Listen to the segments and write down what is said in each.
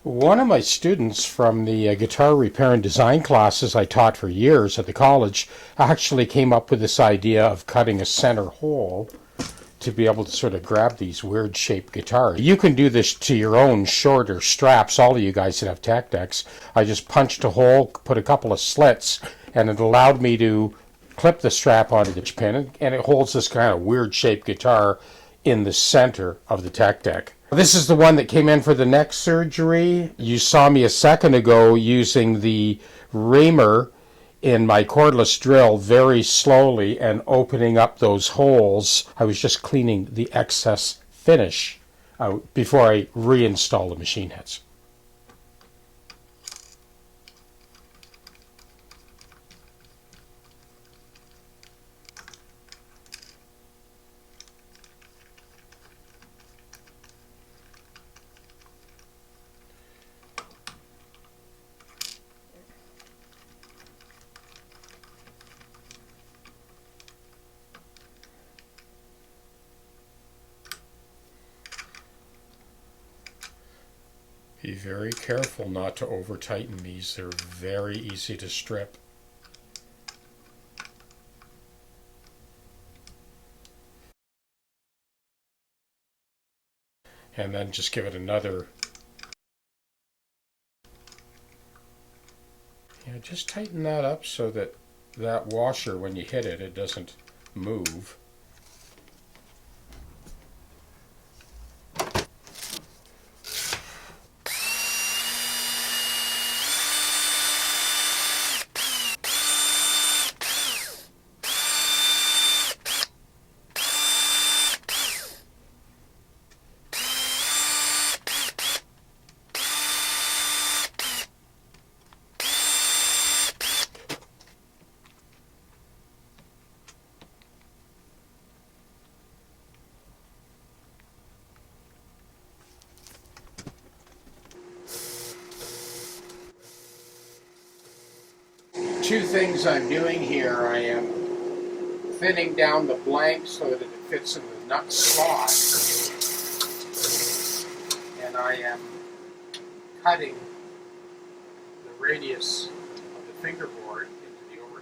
One of my students from the guitar repair and design classes I taught for years at the college actually came up with this idea of cutting a center hole to be able to sort of grab these weird shaped guitars. You can do this to your own shorter straps, all of you guys that have tack decks. I just punched a hole, put a couple of slits, and it allowed me to clip the strap onto the pin, and it holds this kind of weird shaped guitar in the center of the tack deck. This is the one that came in for the neck surgery. You saw me a second ago using the reamer in my cordless drill very slowly and opening up those holes. I was just cleaning the excess finish out before I reinstall the machine heads. Be very careful not to over tighten these. They're very easy to strip. And then just give it another. Yeah, just tighten that up so that that washer, when you hit it, it doesn't move. Two things I'm doing here. I am thinning down the blank so that it fits in the nut slot, and I am cutting the radius of the fingerboard into the overhang.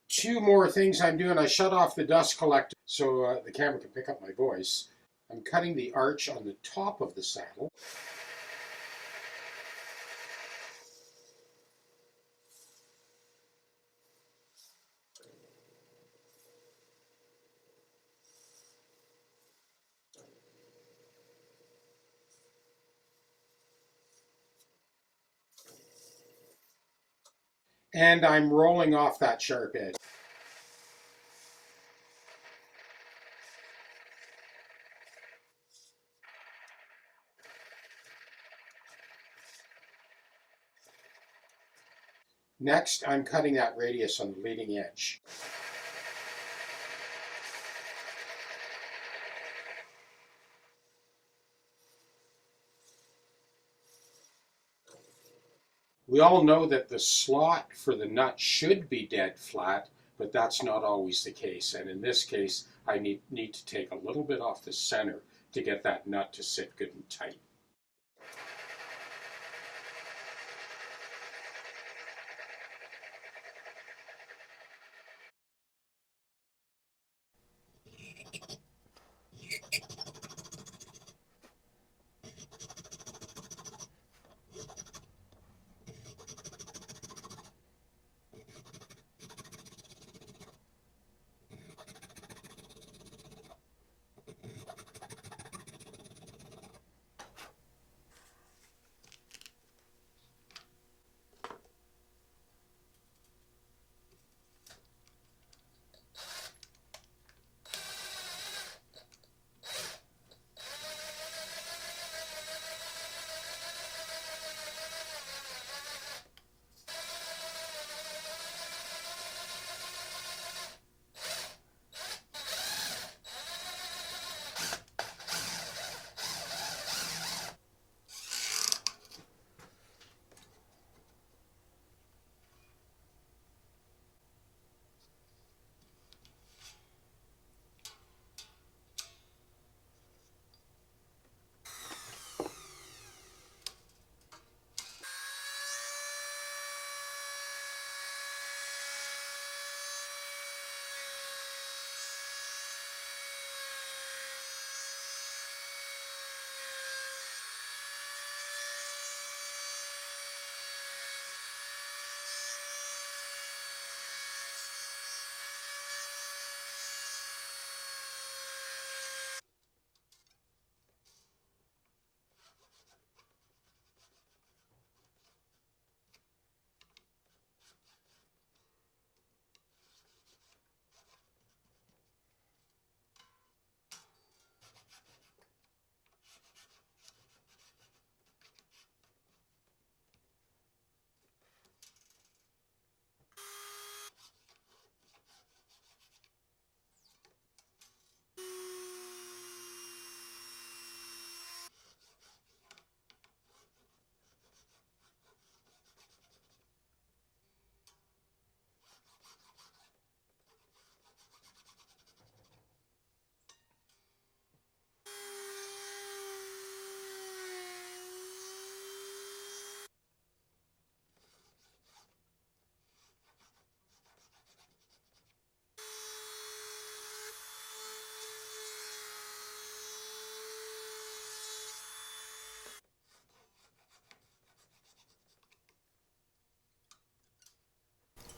Two more things I'm doing. I shut off the dust collector so the camera can pick up my voice. I'm cutting the arch on the top of the saddle. And I'm rolling off that sharp edge. Next, I'm cutting that radius on the leading edge. We all know that the slot for the nut should be dead flat, but that's not always the case. And in this case, I need to take a little bit off the center to get that nut to sit good and tight.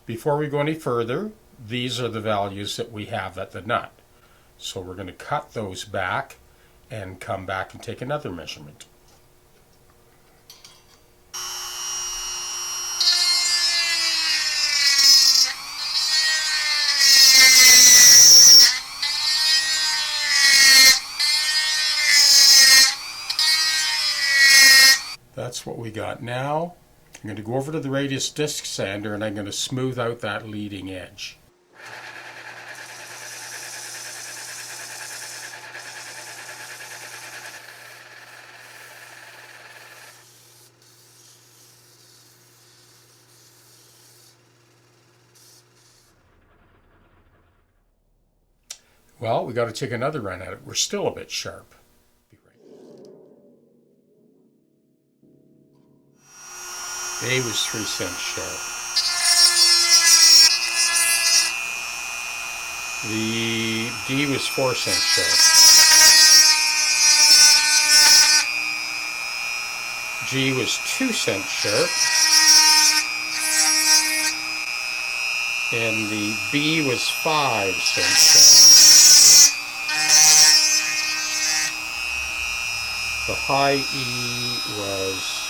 Before we go any further, these are the values that we have at the nut. So we're going to cut those back and come back and take another measurement. That's what we got now. I'm going to go over to the radius disc sander and I'm going to smooth out that leading edge. Well, we got to take another run at it. We're still a bit sharp. A was 3 cents sharp. The D was 4 cents sharp. G was 2 cents sharp. And the B was 5 cents sharp. The high E was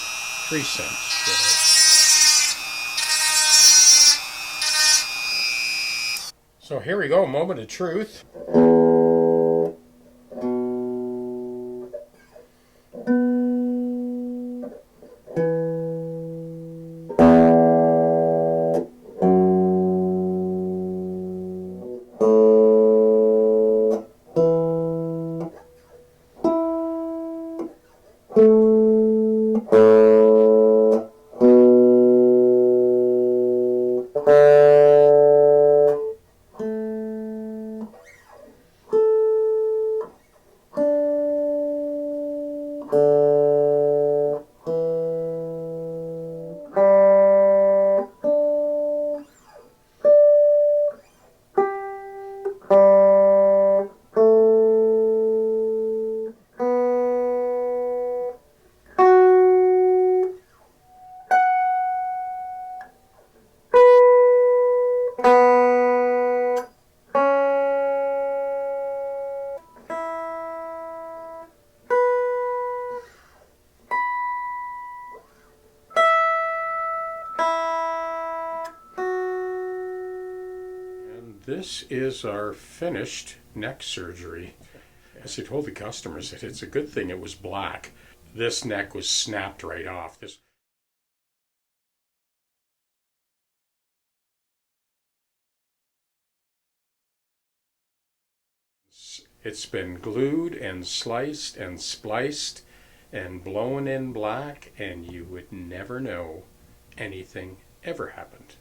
3 cents sharp. So here we go, moment of truth. This is our finished neck surgery. As I told the customers, that it's a good thing it was black. This neck was snapped right off. It's been glued and sliced and spliced and blown in black, and you would never know anything ever happened.